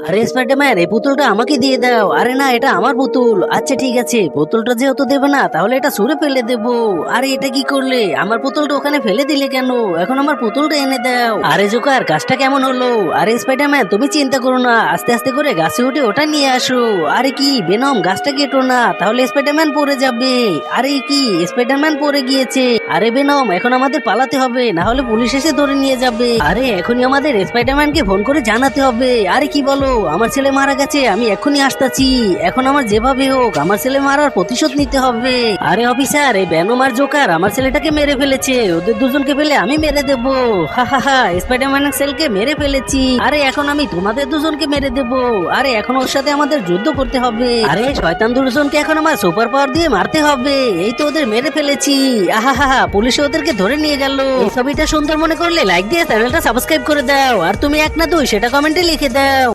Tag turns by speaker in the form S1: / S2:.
S1: আরে স্পাইডারম্যান, এই পুতুলটা আমাকে দিয়ে দাও। আরে না, এটা আমার পুতুল। আচ্ছা ঠিক আছে, পুতুলটা যেহেতু দেবে না, তাহলে এটা ছুঁড়ে ফেলে দেবো। আরে এটা কি করলে? আমার পুতুলটা ওখানে ফেলে দিলে কেন? এখন আমার পুতুলটা এনে দাও। আরে জোকার, কাজটা কেমন হলো? আরে স্পাইডারম্যান, তুমি চিন্তা করো না, আস্তে আস্তে করে গাছে উঠে ওটা নিয়ে আসো। আরে কি বেনম, গাছটা কেটো না, তাহলে স্পাইডারম্যান পড়ে যাবে। আরে কি, স্পাইডারম্যান পড়ে গিয়েছে। আরে বেনম, এখন আমাদের পালাতে হবে, না হলে পুলিশ এসে ধরে নিয়ে যাবে। আরে এখনই আমাদের স্পাইডারম্যানকে ফোন করে জানাতে হবে। আরে কি বলো, আমার ছেলে মারা গেছে, আমি এখনই আসতেছি। এখন আমার যেভাবে হোক আমার ছেলে মারার প্রতিশোধ নিতে হবে। আরে অফিসার, এই বেনম আর জোকার আমার ছেলেটাকে মেরে ফেলেছে। ওদের দুজনকে পেলে আমি মেরে দেবো। হা হা হা, স্পাইডারম্যানের ছেলেকে মেরে ফেলেছি। আরে এখন আমি তোমাদের দুজনকে মেরে দেবো। আরে এখন ওর সাথে আমাদের যুদ্ধ করতে হবে। আরে শয়তান দুজনকে এখন আমার সুপার পাওয়ার দিয়ে মারতে হবে। এই তো ওদের মেরে ফেলেছি। আহা হা হা, পুলিশে ওদেরকে ধরে নিয়ে গেল। এই ছবিটা সুন্দর মনে করলে লাইক দিয়ে চ্যানেলটা সাবস্ক্রাইব করে দাও। আর তুমি এক না দুই সেটা কমেন্টে লিখে দাও।